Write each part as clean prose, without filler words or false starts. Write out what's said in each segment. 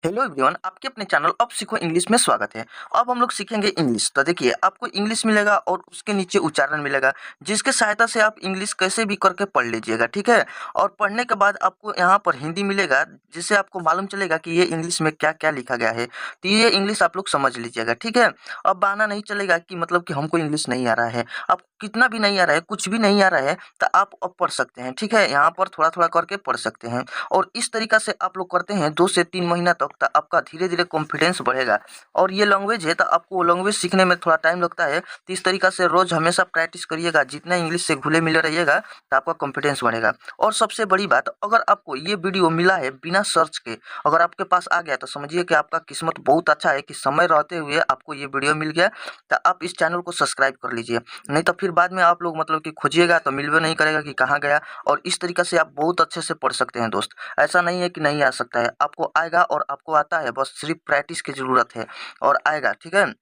Hello everyone, आपके अपने channel अब सीखो इंग्लिश में स्वागत है। अब हम लोग सीखेंगे इंग्लिश। तो देखिए, आपको इंग्लिश मिलेगा और उसके नीचे उच्चारण मिलेगा, जिसके सहायता से आप इंग्लिश कैसे भी करके पढ़ लीजिएगा, ठीक है। और पढ़ने के बाद आपको यहाँ पर हिंदी मिलेगा, जिससे आपको मालूम चलेगा कि ये इंग्लिश में क्या क्या लिखा गया है। तो ये इंग्लिश आप लोग समझ लीजिएगा, ठीक है। अब बहाना नहीं चलेगा कि मतलब कि हमको इंग्लिश नहीं आ रहा है। अब कितना भी नहीं आ रहा है, कुछ भी नहीं आ रहा है, तो आप अब पढ़ सकते हैं, ठीक है। यहाँ पर थोड़ा थोड़ा करके पढ़ सकते हैं। और इस तरीका से आप लोग करते हैं 2 से 3 महीना तक, तो आपका धीरे-धीरे कॉन्फिडेंस बढ़ेगा। और ये लैंग्वेज है, तो आपको वो लैंग्वेज सीखने में थोड़ा टाइम लगता है, तो इस तरीका से रोज़ हमेशा प्रैक्टिस करिएगा। जितना इंग्लिश से घुले-मिले रहिएगा, तो आपका कॉन्फिडेंस बढ़ेगा। और सबसे बड़ी बात, अगर आपको ये वीडियो मिला है बिना सर्च के, अगर आपके पास आ गया, तो समझिए कि आपका किस्मत बहुत अच्छा है कि समय रहते हुए आपको ये वीडियो मिल गया। तो आप इस चैनल को सब्सक्राइब कर लीजिए, नहीं तो फिर बाद में आप लोग मतलब कि खोजिएगा तो मिलबे नहीं करेगा कि कहाँ गया। और इस तरीका से आप बहुत अच्छे से पढ़ सकते हैं दोस्त। ऐसा नहीं है कि नहीं आ सकता है, आपको आएगा और आपको आता है, बस सिर्फ प्रैक्टिस की ज़रूरत है और आएगा, ठीक है।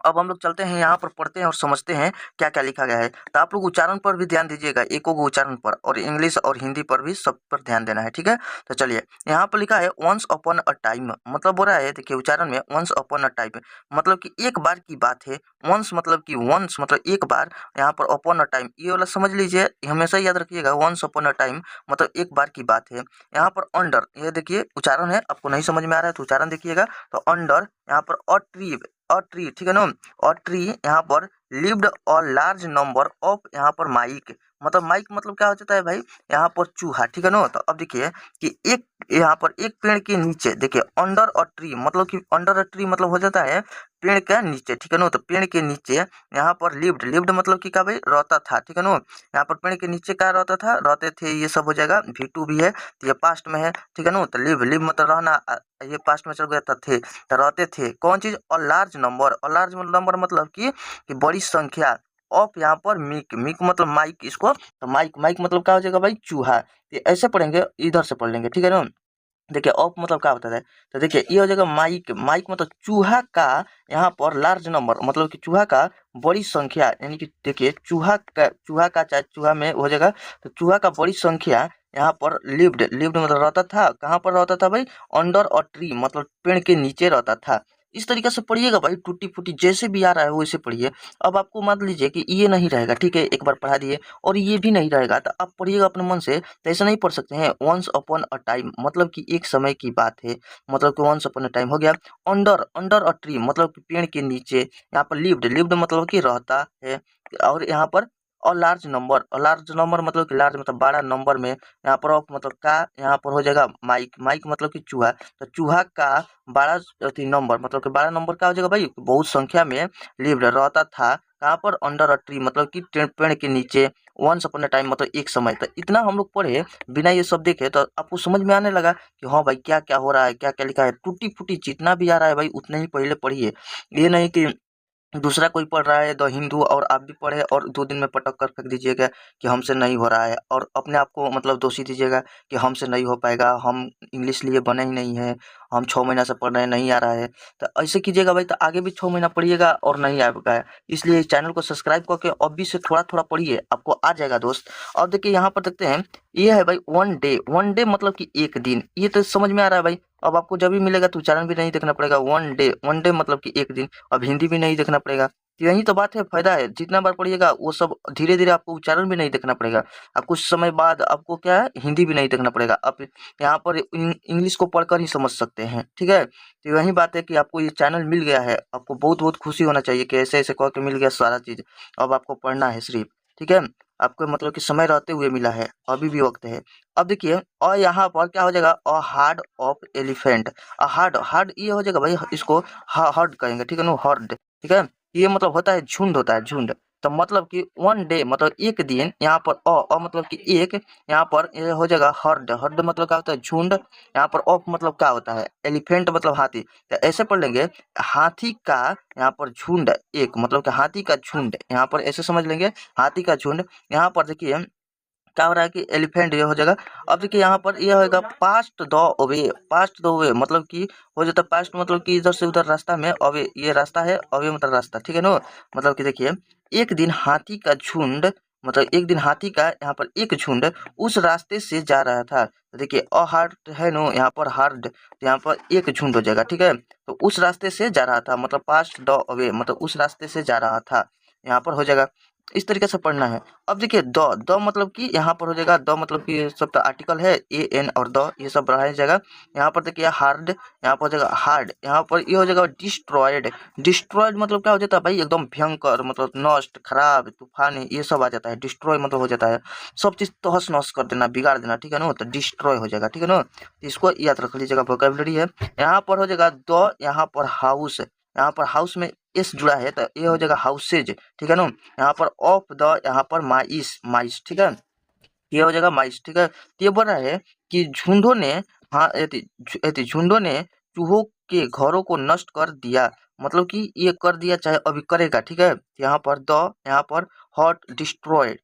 अब हम लोग चलते हैं यहाँ पर, पढ़ते हैं और समझते हैं क्या-क्या लिखा गया है। तो आप लोग उच्चारण पर भी ध्यान दीजिएगा, एको गो उच्चारण पर, और इंग्लिश और हिंदी पर भी, सब पर ध्यान देना है, ठीक है। तो चलिए, यहाँ पर लिखा है वन्स अपॉन अ टाइम, मतलब बोल रहा है, देखिए उच्चारण में वन्स अपॉन अ टाइम मतलब कि एक बार की बात है। वन्स मतलब कि वन्स मतलब एक बार, यहाँ पर अपॉन अ टाइम ये वाला समझ लीजिए, हमेशा याद रखिएगा। वन्स अपॉन अ टाइम मतलब एक बार की बात है। यहाँ पर अंडर, ये देखिए उच्चारण है, आपको नहीं समझ में आ रहा है तो उच्चारण देखिएगा। तो अंडर, यहाँ पर अ ट्री, ठीक है ना। और ट्री यहाँ पर लिव्ड और लार्ज नंबर ऑफ, यहाँ पर माइक, मतलब माइक मतलब क्या हो जाता है भाई, यहाँ पर चूहा, ठीक है ना। तो अब देखिए कि एक, यहाँ पर एक पेड़ के नीचे, देखिए अंडर अ ट्री मतलब कि अंडर अ ट्री मतलब हो जाता है पेड़ के नीचे, ठीक है ना। तो पेड़ के नीचे यहाँ पर लिव्ड, लिव्ड मतलब कि क्या भाई, रहता था, ठीक है ना। यहाँ पर पेड़ के नीचे क्या रहता था, रहते थे, ये सब हो जाएगा। V2 भी है तो ये पास्ट में है, ठीक है ना। तो लिव, लिव मतलब रहना, ये पास्ट में चल गया था, थे तो रहते थे। कौन चीज़, और लार्ज नंबर, और लार्ज नंबर मतलब कि बड़ी संख्या ऑफ, यहाँ पर मिक, मिक मतलब माइक, इसको तो माइक, माइक मतलब क्या हो जाएगा भाई, चूहा। ये ऐसे पढ़ेंगे, इधर से पढ़ लेंगे, ठीक है ना। देखिए ऑफ मतलब क्या होता है, तो देखिए ये हो जाएगा माइक, माइक मतलब चूहा का, यहाँ पर लार्ज नंबर मतलब कि चूहा का बड़ी संख्या, यानी कि देखिए चूहा का चाहे चूहा में हो जाएगा, तो चूहा का बड़ी संख्या यहाँ पर लिव्ड, लिव्ड मतलब रहता था, कहाँ पर रहता था भाई, अंडर और ट्री मतलब पेड़ के नीचे रहता था। इस तरीके से पढ़िएगा भाई, टूटी फूटी जैसे भी आ रहा है वैसे पढ़िए। अब आपको मान लीजिए कि ये नहीं रहेगा, ठीक है, एक बार पढ़ा दिए और ये भी नहीं रहेगा, तो आप पढ़िएगा अपने मन से, तो ऐसा नहीं पढ़ सकते हैं। वंस अपॉन अ टाइम मतलब कि एक समय की बात है, मतलब कि वंस अपॉन अ टाइम हो गया। अंडर, अंडर अ ट्री मतलब कि पेड़ के नीचे, यहाँ पर लिव्ड, लिव्ड मतलब कि रहता है। और यहाँ पर और लार्ज नंबर मतलब कि लार्ज मतलब बड़ा नंबर में, यहाँ पर ऑफ मतलब का, यहाँ पर हो जाएगा माइक, माइक मतलब कि चूहा, तो चूहा का बड़ा अथी नंबर मतलब कि बड़ा नंबर क्या हो जाएगा भाई, बहुत संख्या में लिव्ड रहता था, कहाँ पर, अंडर अ ट्री मतलब कि पेड़ के नीचे, वंस अपॉन अ टाइम मतलब एक समय। तो इतना हम लोग पढ़े बिना ये सब देखे, तो आपको समझ में आने लगा कि हाँ भाई क्या क्या हो रहा है, क्या क्या लिखा है। टूटी फूटी जितना भी आ रहा है भाई, उतना ही पहले पढ़िए। ये नहीं कि दूसरा कोई पढ़ रहा है द हिंदू और आप भी पढ़े और 2 दिन में पटक कर फेंक दीजिएगा कि हमसे नहीं हो रहा है, और अपने आप को मतलब दोषी दीजिएगा कि हमसे नहीं हो पाएगा, हम इंग्लिश लिए बने ही नहीं हैं, हम 6 महीना से पढ़ रहे हैं, नहीं आ रहा है। तो ऐसे कीजिएगा भाई, तो आगे भी 6 महीना पढ़िएगा और नहीं आएगा। इसलिए इस चैनल को सब्सक्राइब करके अभी से थोड़ा-थोड़ा पढ़िए, आपको आ जाएगा दोस्त। अब देखिए यहाँ पर देखते हैं, ये है भाई वन डे, वन डे मतलब कि एक दिन, ये तो समझ में आ रहा है भाई। अब आपको जब भी मिलेगा तो उच्चारण भी नहीं देखना पड़ेगा, वन डे मतलब कि एक दिन। अब हिंदी भी नहीं देखना पड़ेगा। तो यही तो बात है, फ़ायदा है। जितना बार पढ़िएगा वो सब धीरे-धीरे आपको उच्चारण भी नहीं देखना पड़ेगा। कुछ समय बाद आपको क्या है, हिंदी भी नहीं देखना पड़ेगा। आप यहाँ पर इंग्लिश को पढ़कर ही समझ सकते हैं, ठीक है? तो यही बात है कि आपको ये चैनल मिल गया है, आपको बहुत-बहुत खुशी होना चाहिए कि ऐसे-ऐसे कह के मिल गया सारा चीज़। अब आपको पढ़ना है सिर्फ़, ठीक है? आपको मतलब कि समय रहते हुए मिला है, अभी भी वक़्त है। अब देखिए, और यहाँ पर क्या हो जाएगा, a hard of elephant. Hard, hard ये हो जाएगा भाई, इसको हर्ड कहेंगे, ठीक है ना, हर्ड, ठीक है। ये मतलब होता है झुंड, होता है झुंड। तो मतलब कि वन डे मतलब एक दिन, यहाँ पर मतलब कि एक, यहाँ पर ये हो जाएगा हर्ड, हर्ड मतलब क्या होता है, झुंड। यहाँ पर ऑफ मतलब क्या होता है, एलिफेंट मतलब हाथी। तो ऐसे पढ़ लेंगे, हाथी का यहाँ पर झुंड एक, मतलब कि हाथी का झुंड, यहाँ पर ऐसे समझ लेंगे, हाथी का झुंड। यहाँ पर देखिए क्या हो रहा है कि एलिफेंट ये हो जाएगा। अब देखिए यहाँ पर ये होएगा past the way, past the way मतलब कि हो जाता है पास्ट मतलब कि इधर से उधर रास्ता में, अवे ये रास्ता है, अवे मतलब रास्ता, ठीक है ना। मतलब कि देखिए, एक दिन हाथी का झुंड मतलब एक दिन हाथी का यहाँ पर एक झुंड उस रास्ते से जा रहा था। तो देखिए अ हार्ड है नो, यहाँ पर हार्ड, तो यहाँ पर एक झुंड हो जाएगा, ठीक है। तो उस रास्ते से जा रहा था मतलब पास्ट द अवे, मतलब उस रास्ते से जा रहा था, यहाँ पर हो जाएगा। इस तरीके से पढ़ना है। अब देखिए द मतलब कि यहाँ पर हो जाएगा, द मतलब कि ये सब तो आर्टिकल है, ए एन और द ये सब बढ़ाया जाएगा। यहाँ पर देखिए हार्ड, यहाँ पर हो जाएगा हार्ड, यहाँ पर ये हो जाएगा डिस्ट्रॉयड। डिस्ट्रॉयड मतलब क्या हो जाता है भाई, एकदम भयंकर, मतलब नष्ट, खराब, तूफान ये सब आ जाता है। डिस्ट्रॉय मतलब हो जाता है सब चीज तहस नहस कर देना, बिगाड़ देना, ठीक है ना, तो डिस्ट्रॉय हो जाएगा, ठीक है ना। तो इसको याद रख लीजिएगा, वोकैबुलरी है। यहाँ पर हो जाएगा द, यहाँ पर हाउस, यहाँ पर हाउस में एस जुड़ा है तो ये हो जाएगा हाउसेज, ठीक है ना। यहाँ पर ऑफ द, यहाँ पर माइस, माइस, ठीक है, ये हो जाएगा माइस, ठीक है। तो ये बोल रहा है कि झुंडों ने, हाँ झुंडों ने चूहों के घरों को नष्ट कर दिया, मतलब कि ये कर दिया चाहे अभी करेगा, ठीक है। यहाँ पर द, यहाँ पर हॉट डिस्ट्रॉयड,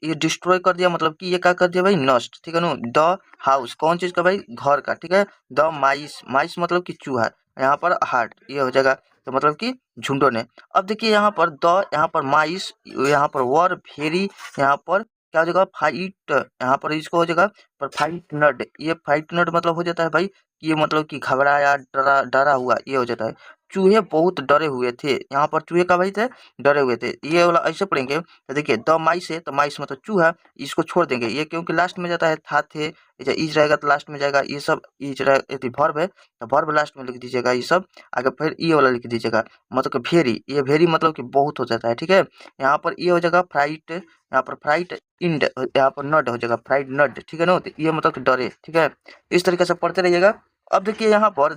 ये डिस्ट्रॉय कर दिया मतलब कि ये क्या कर दिया भाई, नष्ट, ठीक है ना। द हाउस कौन चीज का भाई, घर का, ठीक है। द माइस, माइस मतलब कि चूहा, यहाँ पर हार्ट, ये हो जाएगा, तो मतलब कि झुंडों ने। अब देखिए यहाँ पर द, यहाँ पर माइस, यहाँ पर वर भेरी, यहाँ पर क्या हो जाएगा फाइट, यहाँ पर इसको हो जाएगा पर फाइट नड, ये फाइट नड मतलब हो जाता है भाई, ये मतलब कि घबराया, डरा, डरा हुआ, ये हो जाता है। चूहे बहुत डरे हुए थे, यहाँ पर चूहे का भाई थे, डरे हुए थे, ये वाला ऐसे पढ़ेंगे। तो देखिए द माइस है तो माइस मतलब चूहा, इसको छोड़ देंगे, ये क्योंकि लास्ट में जाता है, था थे, ये इज रहेगा तो लास्ट में जाएगा, ये सब इज यदि वर्ब है तो वर्ब लास्ट में लिख दीजिएगा, ये सब आगे फिर ये वाला लिख दीजिएगा, मतलब कि भेरी, ये भेरी मतलब कि बहुत हो जाता है, ठीक है। यहाँ पर ये हो जाएगा फ्राइट, यहाँ पर फ्राइट इंड, यहाँ पर नड हो जाएगा फ्राइड नड, ठीक है ना, तो ये मतलब कि डरे, ठीक है। इस तरीके से पढ़ते रहिएगा। अब देखिए यहाँ पर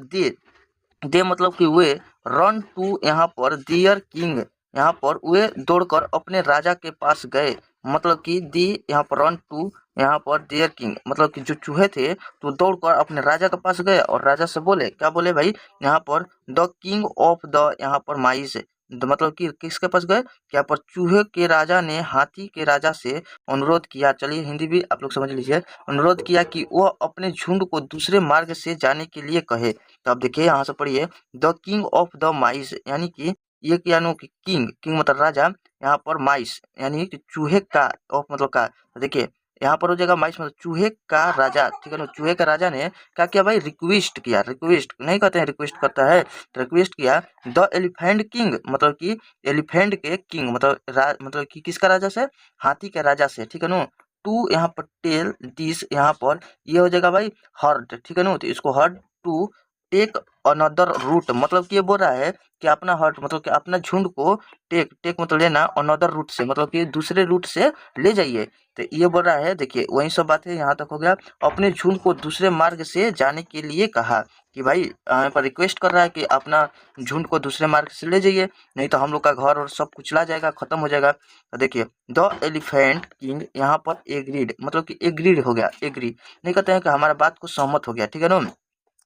दे मतलब कि वे रन टू, यहाँ पर दियर किंग, यहाँ पर वे दौड़कर अपने राजा के पास गए, मतलब कि दी, यहाँ पर रन टू, यहाँ पर दियर किंग मतलब कि जो चूहे थे तो दौड़कर अपने राजा के पास गए और राजा से बोले, क्या बोले भाई, यहाँ पर द किंग ऑफ द, यहाँ पर माइस, मतलब कि किसके पास गए, यहाँ पर चूहे के राजा ने हाथी के राजा से अनुरोध किया, चलिए हिंदी भी आप लोग समझ लीजिए, अनुरोध किया कि वह अपने झुंड को दूसरे मार्ग से जाने के लिए कहे। तो अब देखिए यहाँ से पढ़िए, द किंग ऑफ द माइस, यानी कि ये क्या नो कि किंग, किंग मतलब राजा, यहाँ पर माइस यानी कि चूहे का, ऑफ मतलब का, तो देखिए यहाँ पर हो जाएगा माइस मतलब चूहे का राजा, ठीक है ना। चूहे का राजा ने क्या किया भाई, रिक्वेस्ट किया, रिक्वेस्ट नहीं कहते हैं, रिक्वेस्ट करता है, तो रिक्वेस्ट किया द एलिफेंट किंग, मतलब कि एलिफेंट के किंग मतलब मतलब कि किसका राजा से, हाथी के राजा से, ठीक है ना। टू यहाँ पर टेल दिस, यहाँ पर ये हो जाएगा भाई हर्ड, ठीक है ना, तो इसको heard to take another route, मतलब कि ये बोल रहा है कि अपना हर्ट मतलब कि अपना झुंड को टेक, टेक मतलब लेना, अनदर रूट से मतलब कि दूसरे रूट से ले जाइए। तो ये बोल रहा है, देखिए वही सब बात है, यहाँ तक हो गया। अपने झुंड को दूसरे मार्ग से जाने के लिए कहा कि भाई यहाँ पर रिक्वेस्ट कर रहा है कि अपना झुंड को दूसरे मार्ग से ले जाइए, नहीं तो हम लोग का घर और सब कुचला जाएगा, खत्म हो जाएगा। तो देखिए द एलिफेंट किंग, यहाँ पर एग्रीड मतलब कि एग्रीड हो गया, एग्री नहीं कहते हैं कि हमारा बात को सहमत हो गया, ठीक है ना,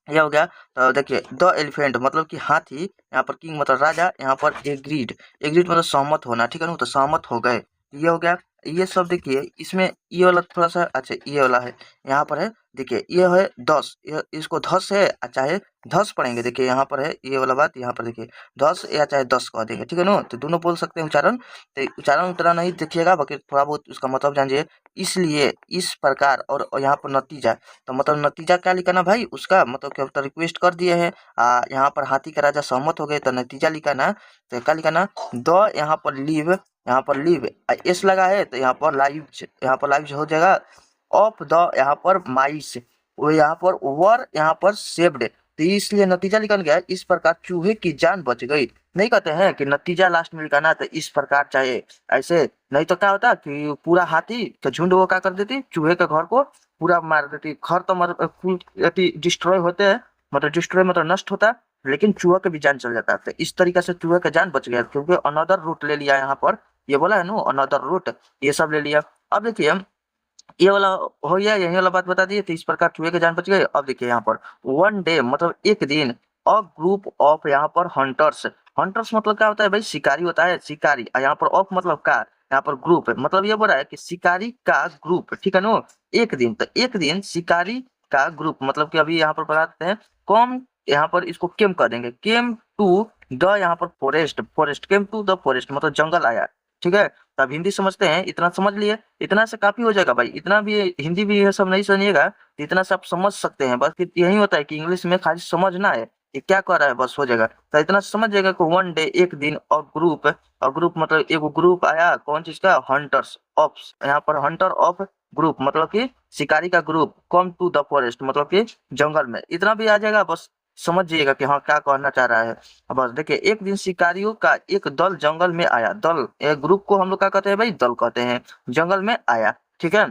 ये हो गया। तो देखिए द एलिफेंट मतलब कि हाथी, यहाँ पर किंग मतलब राजा, यहाँ पर एग्रीड, एग्रीड मतलब सहमत होना, ठीक है ना, तो सहमत हो गए, ये हो गया। ये सब देखिए इसमें ये वाला थोड़ा सा, अच्छा ये वाला है, यहाँ पर है, देखिए ये है 10, इसको 10 है चाहे 10 पढ़ेंगे, देखिए यहाँ पर है ये वाला बात, यहाँ पर देखिए 10 या चाहे 10 कह देंगे, ठीक है ना, तो दोनों बोल सकते हैं उच्चारण, तो उच्चारण उतना नहीं देखिएगा, बाकी थोड़ा बहुत उसका मतलब जानिए। इसलिए, इस प्रकार, और यहाँ पर नतीजा, तो मतलब नतीजा क्या लिखा ना भाई उसका, मतलब क्या होता, रिक्वेस्ट कर दिए हैं, यहाँ पर हाथी का राजा सहमत हो गए तो नतीजा लिखा ना, तो क्या लिखा ना, द यहाँ पर लीव, यहाँ पर लीव एस लगा है तो यहाँ पर लाइव, यहाँ पर लाइव हो जाएगा, ऑफ द यहाँ पर माइस, वो यहाँ पर वर यहाँ पर सेव्ड, तो इसलिए नतीजा निकल गया, इस प्रकार चूहे की जान बच गई। नहीं कहते हैं कि नतीजा लास्ट में लिखाना तो इस प्रकार चाहिए, ऐसे नहीं तो क्या होता कि पूरा हाथी तो झुंड वो क्या कर देती, चूहे के घर को पूरा मार देती, घर तो डिस्ट्रॉय होते हैं, मतलब डिस्ट्रॉय मतलब नष्ट होता, लेकिन चूहा का भी जान चल जाता है। तो इस तरीके से चूहे का जान बच गया, क्योंकि अनदर रूट ले लिया, यहाँ पर ये बोला है नो अनदर रूट, ये सब ले लिया। अब देखिए ये वाला हो गया, यही वाला बात बता दिए, तो इस प्रकार चूहे के जान बच गए। अब देखिए यहाँ पर वन डे मतलब एक दिन, अ ग्रुप ऑफ यहाँ पर हंटर्स, हंटर्स मतलब क्या होता है भाई, शिकारी होता है, शिकारी, और यहाँ पर ऑफ मतलब का, यहाँ पर ग्रुप मतलब ये बोल रहा है कि शिकारी का ग्रुप, ठीक है नो, एक दिन, तो एक दिन शिकारी का ग्रुप मतलब कि अभी यहाँ पर बताते हैं कम, यहाँ पर इसको केम कर देंगे, केम टू द यहाँ पर forest, forest came to the forest मतलब जंगल आया, ठीक है। तो आप हिंदी समझते हैं, इतना समझ लिए, इतना से काफ़ी हो जाएगा भाई। इतना भी हिंदी भी ये सब नहीं समझिएगा, तो इतना से आप समझ सकते हैं। बस फिर यही होता है कि इंग्लिश में खाली समझना है कि क्या कह रहा है, बस हो जाएगा। तो इतना समझ जाएगा कि वन डे, एक दिन, और ग्रुप मतलब एक ग्रुप आया कौन चीज़ का, हंटर्स ऑफ, यहाँ पर हंटर ऑफ ग्रुप मतलब कि शिकारी का group, come to the forest मतलब कि जंगल में। इतना भी आ जाएगा, बस समझ जाइएगा कि हाँ क्या कहना चाह रहा है। अब बस देखिए, एक दिन शिकारियों का एक दल जंगल में आया। दल, एक ग्रुप को हम लोग क्या कहते हैं भाई, दल कहते हैं। जंगल में आया, ठीक है।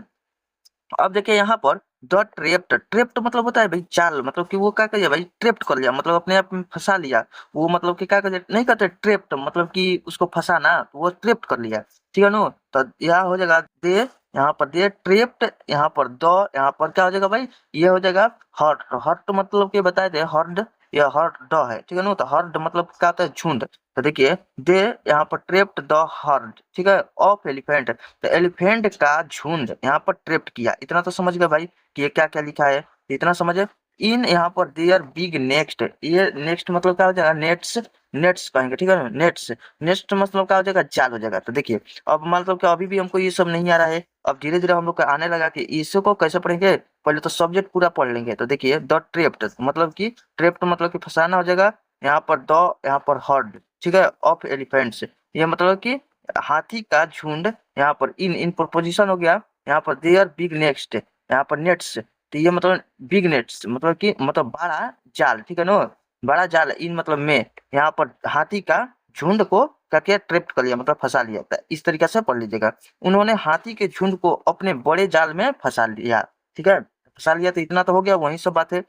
अब देखिए यहाँ पर द ट्रेप्ट, ट्रेप्ट मतलब होता है भाई चाल, मतलब कि वो क्या किया भाई, ट्रेप्ट कर लिया, मतलब अपने आप में फंसा लिया। वो मतलब कि क्या कहते नहीं कहते ट्रेप्ट, मतलब कि उसको फंसाना, तो वो ट्रेप्ट कर लिया, ठीक है नो। तो यहाँ हो जाएगा दे, यहाँ पर दे ट्रेप्ट, यहाँ पर द, यहाँ पर क्या हो जाएगा भाई, ये हो जाएगा हर्ट। हर्ट मतलब कि बताए थे हर्ड, या हर्ट द है, ठीक है नो। तो हर्ड मतलब क्या होता है, झुंड। तो देखिए दे, यहाँ पर ट्रेप्ट द हर्ड, ठीक है, ऑफ एलिफेंट। तो एलिफेंट का झुंड यहाँ पर ट्रैप्ट किया। इतना तो समझ गए भाई कि ये क्या क्या लिखा है, इतना समझे। इन यहाँ पर देयर बिग नेक्स्ट, ये नेक्स्ट मतलब क्या हो जाएगा, नेट्स, नेट्स कहेंगे, ठीक है। नेट्स, नेक्स्ट मतलब क्या हो जाएगा, जाल हो जाएगा। तो देखिए अब मतलब कि अभी भी हमको ये सब नहीं आ रहा है, अब धीरे धीरे हम लोग को आने लगा कि इसको कैसे पढ़ेंगे। पहले तो सब्जेक्ट पूरा पढ़ लेंगे। तो देखिए द ट्रेप्ट मतलब कि, ट्रेप्ट मतलब कि फंसाना हो जाएगा। यहाँ पर द, यहाँ पर हर्ड, ठीक है, ऑफ एलिफेंट्स, ये मतलब कि हाथी का झुंड। यहाँ पर इन, इन प्रपोजिशन हो गया। यहाँ पर देयर बिग नेक्स्ट, यहाँ पर नेट्स, तो ये मतलब बिग नेट्स मतलब कि मतलब बड़ा जाल, ठीक है नो, बड़ा जाल। इन मतलब में, यहाँ पर हाथी का झुंड को क्या किया, ट्रैप्ट कर लिया मतलब फंसा लिया। तो इस तरीके से पढ़ लीजिएगा, उन्होंने हाथी के झुंड को अपने बड़े जाल में फंसा लिया, ठीक है, फंसा लिया। तो इतना तो हो गया, वही सब बात है।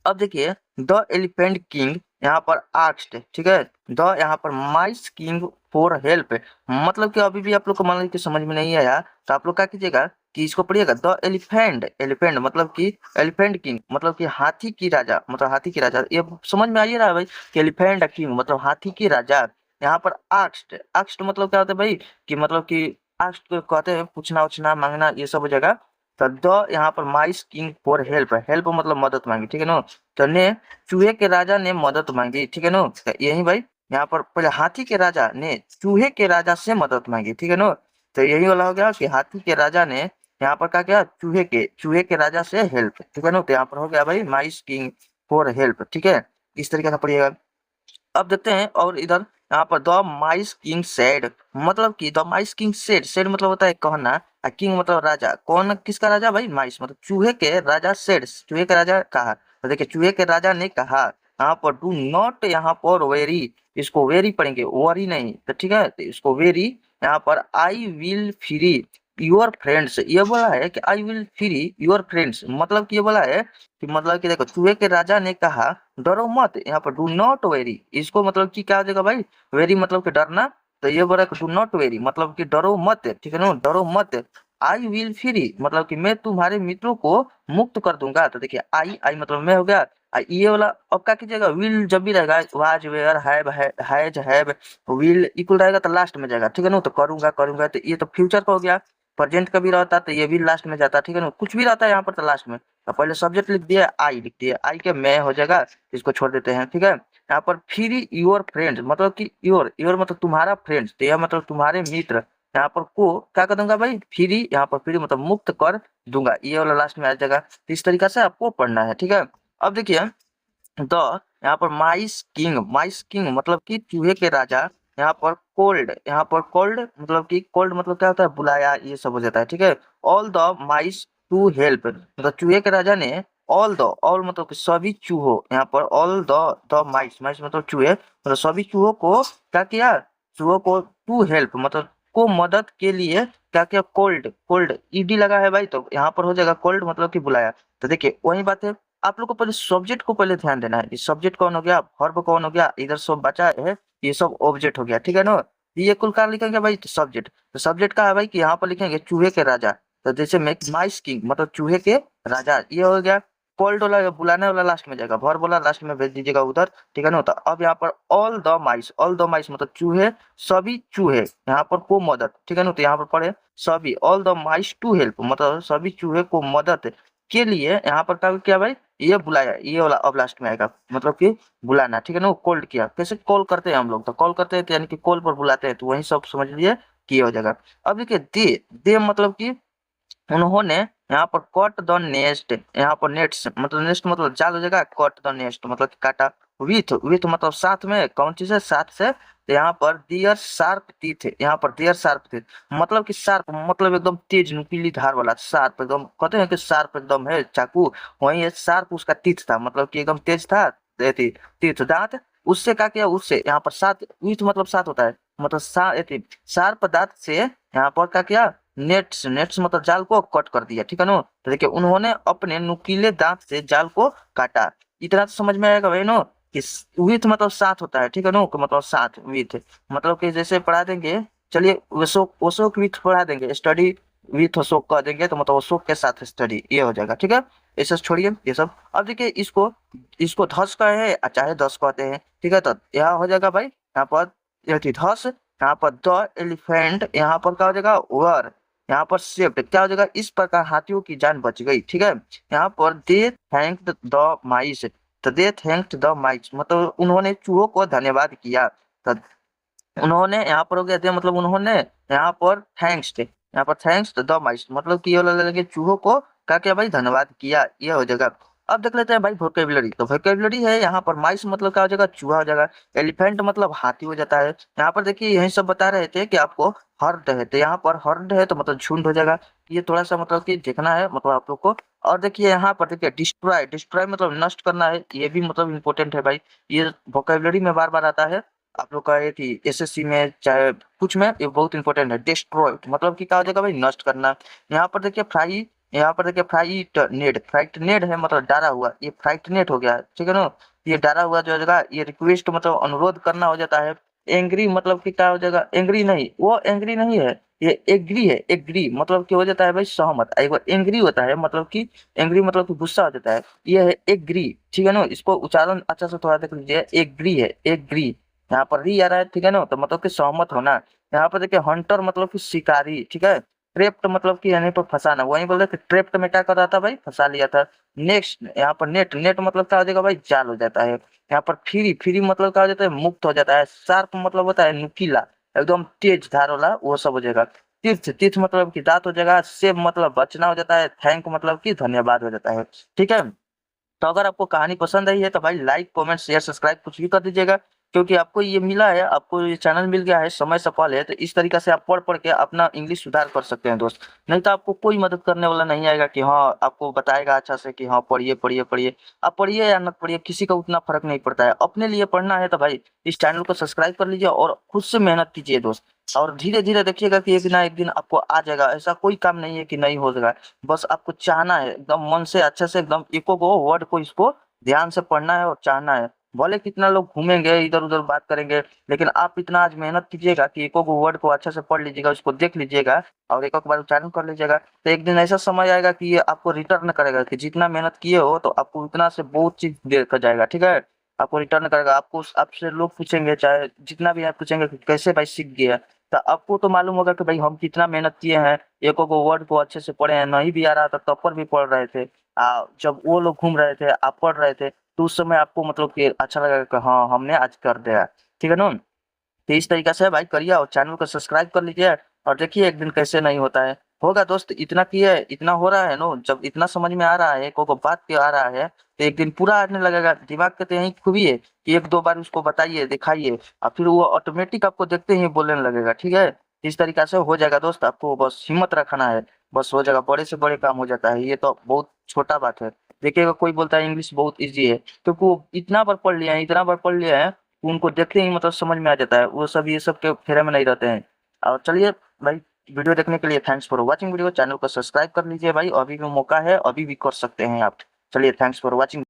अब देखिए द एलिफेंट किंग यहाँ पर आस्क्ड, ठीक है, द यहाँ पर माइस किंग फॉर हेल्प, मतलब कि अभी भी आप लोग को मान लीजिए कि समझ में नहीं आया, तो आप लोग क्या कीजिएगा कि इसको पढ़िएगा। द एलिफेंट, एलिफेंट मतलब कि एलिफेंट किंग मतलब कि हाथी की राजा, मतलब हाथी की राजा, ये समझ में आ ही रहा है भाई कि एलिफेंट किंग मतलब हाथी की राजा। यहाँ पर आस्क्ड, आस्क्ड मतलब क्या होता है भाई, कि मतलब कि आस्क्ड कहते हैं पूछना उछना मांगना, ये सब हो जाएगा। तो द यहाँ पर माइस किंग फॉर हेल्प, हेल्प मतलब मदद मांगी, ठीक है नो। तो ने, चूहे के राजा ने मदद मांगी, ठीक है नो। तो यही भाई यहाँ पर पहले हाथी के राजा ने चूहे के राजा से मदद मांगी, ठीक है नो। तो यही वाला हो गया कि हाथी के राजा ने यहाँ पर क्या किया, चूहे के राजा से हेल्प, ठीक है नो। तो यहाँ पर हो गया भाई माइस किंग फॉर हेल्प, ठीक है, इस तरीके से पढ़िएगा। अब देखते हैं और इधर यहाँ पर द माइस किंग सेड, मतलब कि the mice king said, said मतलब होता है कहना, और किंग मतलब राजा। कौन किसका राजा भाई, माइस मतलब चूहे के राजा सेड, चूहे के राजा कहा। तो देखिए चूहे के राजा ने कहा, यहाँ पर डू नॉट, यहाँ पर वेरी, इसको वेरी पढ़ेंगे, वरी नहीं, तो ठीक है, तो इसको वेरी। यहाँ पर I will free your friends, ये बोला है कि I will free your friends, मतलब कि ये बोला है कि मतलब कि देखो चूहे के राजा ने कहा डरो मत, यहाँ पर डू नॉट वेरी, इसको मतलब कि क्या हो जाएगा भाई, वेरी मतलब कि डरना। तो ये बोला कि डू नॉट वेरी मतलब कि डरो मत, ठीक है ना, डरो मत। आई विल फ्री मतलब कि मैं तुम्हारे मित्रों को मुक्त कर दूंगा। तो देखिए आई, आई मतलब मैं हो गया, ये वाला अब क्या कीजिएगा, विल जब भी रहेगा, was were have has have, will equal रहेगा तो लास्ट में जाएगा, ठीक है ना। तो करूंगा, करूंगा, तो ये तो फ्यूचर का हो गया। प्रेजेंट का भी रहता तो ये भी लास्ट में जाता, ठीक है ना, कुछ भी रहता है यहाँ पर तो लास्ट में। तो पहले सब्जेक्ट लिख दिया, आई लिख दिया, आई के मैं हो जाएगा, इसको छोड़ देते हैं, ठीक है। यहाँ पर फ्री योर फ्रेंड्स मतलब कि योर, योर मतलब तुम्हारा फ्रेंड्स, तो यह मतलब तुम्हारे मित्र। यहाँ पर को क्या कर दूंगा भाई, फ्री, यहाँ पर फ्री मतलब मुक्त कर दूंगा, ये वाला लास्ट में आ जाएगा। तो इस तरीके से आपको पढ़ना है, ठीक है। अब देखिए द, यहाँ पर माइस किंग, माइस किंग मतलब कि चूहे के राजा। यहाँ पर कोल्ड, यहाँ पर कोल्ड मतलब कि कोल्ड मतलब क्या होता है, बुलाया, ये सब हो जाता है, ठीक है। All the mice to help मतलब चूहे के राजा ने, ऑल द, ऑल मतलब कि सभी चूहों, यहाँ पर ऑल द माइस, माइस मतलब चूहे, मतलब सभी चूहों को क्या किया, चूहों को टू हेल्प मतलब को मदद के लिए क्या किया, कोल्ड, कोल्ड ईडी लगा है भाई, तो यहाँ पर हो जाएगा कोल्ड मतलब कि बुलाया। तो देखिए वही बात है, आप लोग को पहले सब्जेक्ट को पहले ध्यान देना है कि सब्जेक्ट कौन हो गया, वर्ब कौन हो गया, इधर सब बचा है, ये सब ऑब्जेक्ट हो गया, ठीक है ना। ये कुल क्या लिखेंगे भाई, तो सब्जेक्ट, तो सब्जेक्ट का है भाई कि यहाँ पर लिखेंगे चूहे के राजा। तो जैसे माइस किंग मतलब चूहे के राजा, ये हो गया। कोल्ड वाला बुलाने वाला लास्ट में जाएगा, वर्ब वाला लास्ट में भेज दीजिएगा उधर, ठीक है ना। तो अब यहाँ पर all the mice, all the माइस मतलब चूहे, सभी चूहे, यहाँ पर को मदद, ठीक है ना। तो यहाँ पर पढ़े सभी, all the mice to help मतलब सभी चूहे को मदद के लिए, यहाँ पर क्या भाई, ये बुलाया, ये वाला अब लास्ट में आएगा मतलब कि बुलाना, ठीक है ना। वो कॉल्ड किया, कैसे कॉल करते हैं हम लोग, तो कॉल करते हैं तो यानी कि कॉल पर बुलाते हैं, तो वही सब समझ लीजिए कि ये हो जाएगा। अब देखिए दे मतलब कि उन्होंने यहाँ पर कट द नेस्ट, यहाँ पर नेट्स मतलब नेस्ट मतलब जाल हो जाएगा, कट द नेस्ट मतलब कि काटा, विथ मतलब साथ में कौन चीज है, साथ से, तो यहाँ पर दियर शार्प टीथ, यहाँ पर दियर शार्प टीथ मतलब कि शार्प मतलब एकदम तेज नुकीली धार वाला, शार्प एकदम कहते हैं कि शार्प एकदम है चाकू, वही है शार्प उसका टीथ था मतलब कि एकदम तेज था, टीथ दांत, उससे क्या किया, उससे यहाँ पर साथ, विथ मतलब साथ होता है, मतलब शार्प दांत से यहाँ पर क्या किया, नेट्स नेट्स मतलब जाल को कट कर दिया, ठीक है ना। तो देखिए उन्होंने अपने नुकीले दांत से जाल को काटा। इतना तो समझ में आएगा भाई नो कि विथ मतलब साथ होता है, ठीक है नो, मतलब साथ विथ मतलब कि जैसे पढ़ा देंगे, चलिए अशोक अशोक विथ पढ़ा देंगे, स्टडी विथ अशोक कह देंगे तो मतलब अशोक के साथ स्टडी, ये हो जाएगा, ठीक है। ऐसे छोड़िए ये सब। अब देखिए इसको इसको धस कहे हैं चाहे दस कहते हैं, ठीक है। तो यहाँ हो जाएगा भाई, यहाँ पर धस, यहाँ पर द एलिफेंट, यहाँ पर क्या हो जाएगा वर, यहाँ पर सेफ्ट क्या हो जाएगा, इस प्रकार हाथियों की जान बच गई, ठीक है। यहाँ पर दे थैंक्ड द माइस, तो दे थैंक्ड द माइस मतलब उन्होंने चूहों को धन्यवाद किया। तो उन्होंने यहाँ पर हो गया थे मतलब उन्होंने यहाँ पर थैंक्स थे, यहाँ पर थैंक्स द माइस मतलब कि ये वाला लगे चूहों को क्या किया भाई, धन्यवाद किया, ये हो जाएगा। अब देख लेते हैं भाई वोकेबुलरी, तो वोकेबुलरी है यहाँ पर माइस मतलब क्या हो जाएगा, चूहा हो जाएगा, एलिफेंट मतलब हाथी हो जाता है। यहाँ पर देखिए यही सब बता रहे थे कि आपको हर्ड है, तो यहाँ पर हर्ड है तो मतलब झुंड हो जाएगा, ये थोड़ा सा मतलब कि देखना है मतलब आप लोग को। और देखिए यहाँ पर देखिए डिस्ट्रॉय, डिस्ट्रॉय मतलब नष्ट करना है, ये भी मतलब इंपॉर्टेंट है भाई, ये वोकेबुलरी में बार बार आता है आप लोग का, ये थी एसएससी में चाहे कुछ में, ये बहुत इंपॉर्टेंट है। डिस्ट्रॉय मतलब कि क्या हो जाएगा भाई, नष्ट करना। यहाँ पर देखिए फ्राई, यहाँ पर देखिए फ्राइटनेड, फ्राइटनेड है मतलब डरा हुआ, ये फ्राइटनेड हो गया, ठीक है ना। ये डरा हुआ जो हो जाएगा, ये रिक्वेस्ट मतलब अनुरोध करना हो जाता है। एंग्री मतलब कि क्या हो जाएगा, एंग्री नहीं, वो एंग्री नहीं है, ये एग्री है, एग्री मतलब कि हो जाता है भाई सहमत, एक बार एंग्री होता है मतलब कि एंग्री मतलब कि गुस्सा हो जाता है, ये है एग्री, ठीक है ना। इसको उच्चारण अच्छा से थोड़ा देख लीजिए, एग्री है, एग्री, यहाँ पर री आ रहा है, ठीक है ना, तो मतलब कि सहमत होना। यहाँ पर देखिए हंटर मतलब कि शिकारी, ठीक है। ट्रेप्ट मतलब कि यानी पर फंसाना, वही बोल रहे थे ट्रेप्ट में क्या कर रहा था भाई, फंसा लिया था। नेक्स्ट यहाँ पर नेट, नेट मतलब क्या हो जाएगा भाई, जाल हो जाता है। यहाँ पर फ्री, फ्री मतलब क्या हो जाता है, मुक्त हो जाता है। शार्प मतलब होता है नुकीला, एकदम तेज धार वाला, वो सब हो जाएगा। तीर्थ, तीर्थ मतलब कि दांत हो जाएगा। सेव मतलब बचना हो जाता है। थैंक मतलब कि धन्यवाद हो जाता है, ठीक है। तो अगर आपको कहानी पसंद आई है तो भाई लाइक कमेंट शेयर सब्सक्राइब कुछ भी कर दीजिएगा, क्योंकि आपको ये मिला है, आपको ये चैनल मिल गया है समय सफल है, तो इस तरीके से आप पढ़ पढ़ के अपना इंग्लिश सुधार कर सकते हैं दोस्त। नहीं तो आपको कोई मदद करने वाला नहीं आएगा कि हाँ आपको बताएगा अच्छा से कि हाँ पढ़िए पढ़िए पढ़िए। आप पढ़िए या न पढ़िए किसी का उतना फर्क नहीं पड़ता है, अपने लिए पढ़ना है तो भाई इस चैनल को सब्सक्राइब कर लीजिए और खुद से मेहनत कीजिए दोस्त। और धीरे धीरे देखिएगा कि एक ना एक दिन आपको आ जाएगा, ऐसा कोई काम नहीं है कि नहीं हो जाएगा। बस आपको चाहना है एकदम मन से अच्छे से, एकदम एको गो वर्ड को इसको ध्यान से पढ़ना है और चाहना है। भले कितना लोग घूमेंगे इधर उधर बात करेंगे, लेकिन आप इतना आज मेहनत कीजिएगा कि एको गो वर्ड को अच्छे से पढ़ लीजिएगा, उसको देख लीजिएगा और एक बार उच्चारण कर लीजिएगा, तो एक दिन ऐसा समय आएगा कि ये आपको रिटर्न करेगा कि जितना मेहनत किए हो तो आपको उतना से बहुत चीज देकर जाएगा, ठीक है। आपको रिटर्न करेगा, आपको आपसे लोग पूछेंगे, चाहे जितना भी आप पूछेंगे कि कैसे भाई सीख गया, तो आपको तो मालूम होगा कि भाई हम कितना मेहनत किए हैं, एक गो वर्ड को अच्छे से पढ़े हैं, नहीं भी आ रहा था तब पर भी पढ़ रहे थे। जब वो लोग घूम रहे थे आप पढ़ रहे थे, तो उस समय आपको मतलब कि अच्छा लगा कि हाँ हमने आज कर दिया, ठीक है ना। तो इस तरीके से भाई करिए और चैनल को सब्सक्राइब कर लीजिए और देखिए एक दिन कैसे नहीं होता है, होगा दोस्त। इतना किए, इतना हो रहा है नो, जब इतना समझ में आ रहा है, को बात के आ रहा है, तो एक दिन पूरा आने लगेगा। दिमाग के तो यही खूबी है कि एक दो बार उसको बताइए दिखाइए और फिर वो ऑटोमेटिक आपको देखते ही बोलने लगेगा, ठीक है। इस तरीके से हो जाएगा दोस्त, आपको बस हिम्मत रखना है, बस हो जाएगा, बड़े से बड़े काम हो जाता है, ये तो बहुत छोटा बात है। देखिएगा कोई बोलता है इंग्लिश बहुत ईजी है, क्योंकि वो इतना बार पढ़ लिया है, इतना बार पढ़ लिया है, उनको देखते ही मतलब समझ में आ जाता है, वो सब ये सब के फेरे में नहीं रहते हैं। और चलिए भाई, वीडियो देखने के लिए thanks for watching video, channel को सब्सक्राइब कर लीजिए भाई, अभी भी मौका है, अभी भी कर सकते हैं आप। चलिए थैंक्स फॉर वॉचिंग।